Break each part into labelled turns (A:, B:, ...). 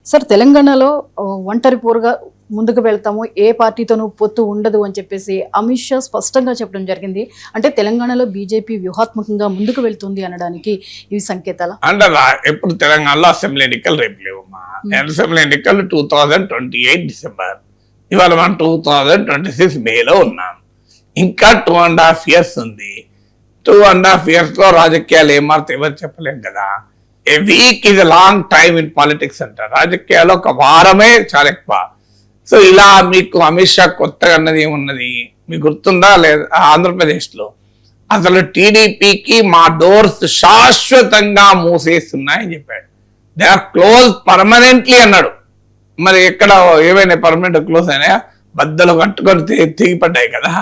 A: Sir తెలంగాణలో ఒంటరి పోరుగా ముందుకు వెళ్తాము, ఏ పార్టీతోనూ పొత్తు ఉండదు అని చెప్పేసి అమిత్ షా స్పష్టంగా చెప్పడం జరిగింది. అంటే తెలంగాణలో బీజేపీ వ్యూహాత్మకంగా ముందుకు వెళ్తుంది అనడానికి ఇవి సంకేతాలు.
B: అంటే ఎప్పుడు తెలంగాణలో అసెంబ్లీ ఎన్నికలు రేపు లేవమ్మా. అసెంబ్లీ ఎన్నికలు 2028 డిసెంబర్, ఇవాళ మనం 2026 మేలో ఉన్నాం. ఇంకా 2.5 years ఉంది. 2.5 years లో రాజకీయాలు ఏమార్త ఎవరు చెప్పలేం కదా. A week is long time in politics అంటారు. రాజకీయాల్లో ఒక వారమే చాలా ఎక్కువ. సో ఇలా మీకు అమిత్ షా కొత్తగా అన్నది ఏమున్నది మీకు గుర్తుందా లేదా? ఆంధ్రప్రదేశ్లో అసలు టీడీపీకి మా డోర్స్ శాశ్వతంగా మూసేస్తున్నాయని చెప్పాడు. దే ఆర్ క్లోజ్ పర్మనెంట్లీ అన్నాడు. మరి ఎక్కడ ఏమైనా పర్మనెంట్ క్లోజ్ అయినా? బద్దలు కట్టుకొని తెగిపడ్డాయి కదా.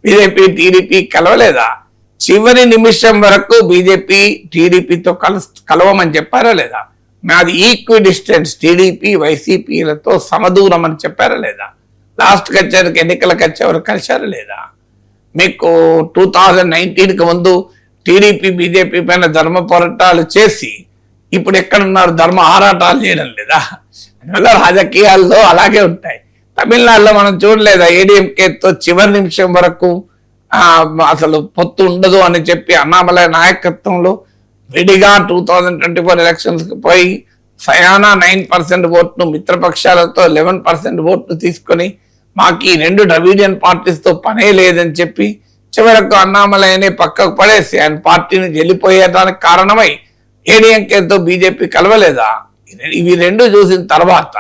B: బీజేపీ టీడీపీ కలవలేదా? చివరి నిమిషం వరకు బీజేపీ టీడీపీతో కలవమని చెప్పారా లేదా? మాది ఈక్వి డిస్టెన్స్ టీడీపీ వైసీపీలతో సమదూరం అని చెప్పారా లేదా? లాస్ట్కి వచ్చేసరికి ఎన్నికలకు వచ్చేవరకు కలిశారా లేదా? మీకు 2019కి ముందు టీడీపీ బీజేపీ పైన ధర్మ పోరాటాలు చేసి ఇప్పుడు ఎక్కడున్నారు? ధర్మ ఆరాటాలు చేయడం లేదా? అందువల్ల రాజకీయాల్లో అలాగే ఉంటాయి. తమిళనాడులో మనం చూడలేదా? ఏడీఎంకేతో చివరి నిమిషం వరకు అసలు పొత్తు ఉండదు అని చెప్పి అన్నామలై నాయకత్వంలో విడిగా 2024 ఎలక్షన్స్కి పోయి సయానా 9% ఓట్ను మిత్రపక్షాలతో 11% ఓట్లు తీసుకొని మాకు ఈ 2 ద్రవిడియన్ పార్టీస్తో పనే లేదని చెప్పి చివరకు అన్నామలైనే పక్కకు పడేసి ఆయన పార్టీని వెళ్ళిపోయేదానికి కారణమై ఏడీఎంకేతో బీజేపీ కలవలేదా? ఇవి 2 చూసిన తర్వాత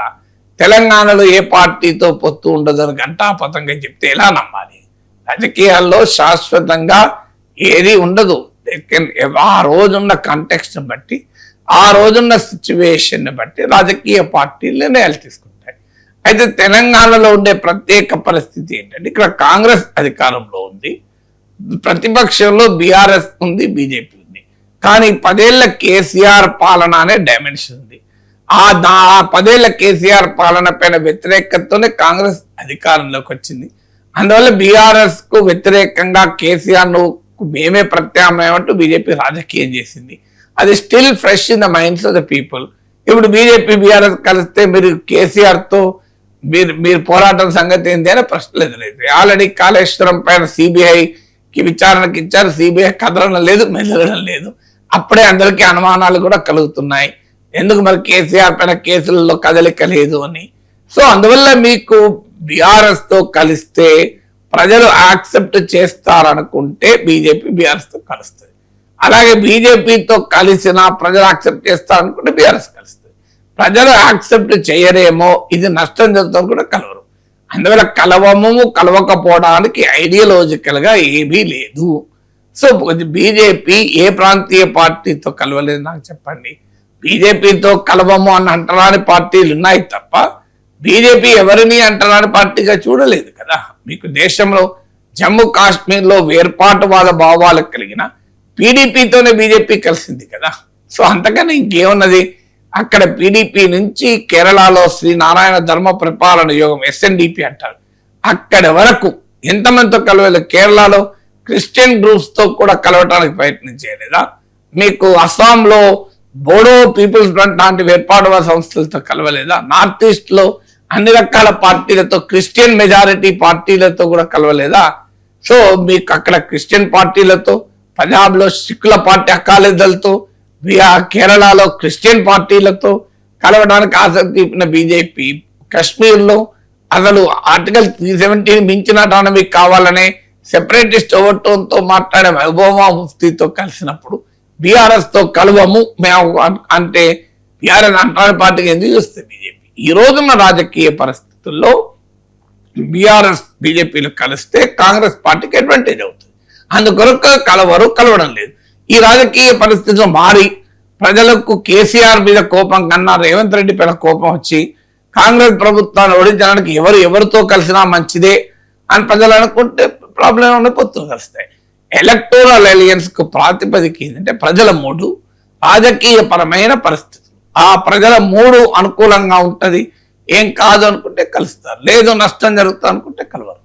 B: తెలంగాణలో ఏ పార్టీతో పొత్తు ఉండదని ఘంటాపథంగా చెప్తే ఎలా నమ్మాలి? రాజకీయాల్లో శాశ్వతంగా ఏది ఉండదు. ఆ రోజున్న కంటెక్స్ట్ బట్టి, ఆ రోజున్న సిచ్యువేషన్ బట్టి రాజకీయ పార్టీలు నిర్ణయాలు తీసుకుంటాయి. అయితే తెలంగాణలో ఉండే ప్రత్యేక పరిస్థితి ఏంటంటే ఇక్కడ కాంగ్రెస్ అధికారంలో ఉంది, ప్రతిపక్షంలో బీఆర్ఎస్ ఉంది, బీజేపీ ఉంది. కానీ 10 ఏళ్ల కేసీఆర్ పాలన అనే డైమెన్షన్ ఉంది. ఆ 10 ఏళ్ల కేసీఆర్ పాలన పైన వ్యతిరేకతతోనే కాంగ్రెస్ అధికారంలోకి వచ్చింది. అందువల్ల బీఆర్ఎస్ కు వ్యతిరేకంగా కేసీఆర్ ను మేమే ప్రత్యామ్నాయం అంటూ బీజేపీ రాజకీయం చేసింది. అది still fresh in the minds of the people. ఇప్పుడు బీజేపీ బీఆర్ఎస్ కలిస్తే మీరు కేసీఆర్ తో మీరు పోరాటం సంగతి ఏంటి అనే ప్రశ్నలు ఎదురైతే ఆల్రెడీ కాళేశ్వరం పైన సిబిఐకి విచారణకి ఇచ్చారు. సిబిఐ కదలడం లేదు, మెదలడం లేదు. అప్పుడే అందరికీ అనుమానాలు కూడా కలుగుతున్నాయి. ఎందుకు మరి కేసీఆర్ పైన కేసులలో కదలిక లేదు అని. సో అందువల్ల మీకు బీఆర్ఎస్ తో కలిస్తే ప్రజలు యాక్సెప్ట్ చేస్తారనుకుంటే బీజేపీ బీఆర్ఎస్ తో కలుస్తుంది. అలాగే బీజేపీతో కలిసిన ప్రజలు యాక్సెప్ట్ చేస్తారనుకుంటే బీఆర్ఎస్ కలుస్తుంది. ప్రజలు యాక్సెప్ట్ చేయరేమో, ఇది నష్టం జరుగుతుంది కూడా కలవరు. అందువల్ల కలవకపోవడానికి ఐడియాలజికల్ గా ఏమీ లేదు. సో బీజేపీ ఏ ప్రాంతీయ పార్టీతో కలవలేదు నాకు చెప్పండి. బీజేపీతో కలవము అని అంటరాని పార్టీలు ఉన్నాయి తప్ప బీజేపీ ఎవరిని అంటరాని పార్టీగా చూడలేదు కదా. మీకు దేశంలో జమ్మూ కాశ్మీర్లో వేర్పాటువాద భావాలు కలిగిన పీడీపీతోనే బీజేపీ కలిసింది కదా. సో అంతకన్నా ఇంకేమున్నది? అక్కడ పీడీపీ నుంచి కేరళలో శ్రీనారాయణ ధర్మ పరిపాలన యోగం ఎస్ఎన్డిపి అంటారు, అక్కడ వరకు ఎంతమందితో కలవలేదు. కేరళలో క్రిస్టియన్ గ్రూప్స్ తో కూడా కలవటానికి ప్రయత్నం చేయలేదా? మీకు అస్సాంలో బోడో పీపుల్స్ ఫ్రంట్ లాంటి వేర్పాటువాద సంస్థలతో కలవలేదా? నార్త్ ఈస్ట్ లో అన్ని రకాల పార్టీలతో, క్రిస్టియన్ మెజారిటీ పార్టీలతో కూడా కలవలేదా? సో మీకు అక్కడ క్రిస్టియన్ పార్టీలతో, పంజాబ్ లో సిక్కుల పార్టీ అకాలీదళ్తో, కేరళలో క్రిస్టియన్ పార్టీలతో కలవడానికి ఆసక్తి చూపిన బీజేపీ కశ్మీర్లో అసలు ఆర్టికల్ 370 మించిన అటానమీ కావాలనే సెపరేటిస్ట్ ఓవర్టోన్తో మాట్లాడే మహబూబా ముఫ్తీతో కలిసినప్పుడు బీఆర్ఎస్ తో కలవము మేము అంటే బీఆర్ఎస్ అంటరాని పార్టీకి ఎందుకు చూస్తుంది బీజేపీ? ఈ రోజున్న రాజకీయ పరిస్థితుల్లో బీఆర్ఎస్ బీజేపీలు కలిస్తే కాంగ్రెస్ పార్టీకి అడ్వాంటేజ్ అవుతుంది. అందుకొరకు కలవడం లేదు. ఈ రాజకీయ పరిస్థితులు మారి ప్రజలకు కేసీఆర్ మీద కోపం కన్నా రేవంత్ రెడ్డి పైన కోపం వచ్చి కాంగ్రెస్ ప్రభుత్వాన్ని ఓడించడానికి ఎవరితో కలిసినా మంచిదే అని ప్రజలు అనుకుంటే ప్రాబ్లం ఉన్న పొత్తులు కలుస్తాయి. ఎలక్టోరల్ అలయన్స్ కు ప్రాతిపదిక ఏంటంటే ప్రజల మూడు, రాజకీయ పరమైన పరిస్థితులు. ఆ ప్రజల మూడు అనుకూలంగా ఉంటది, ఏం కాదు అనుకుంటే కలుస్తారు, లేదు నష్టం జరుగుతుంది అనుకుంటే కలవరు.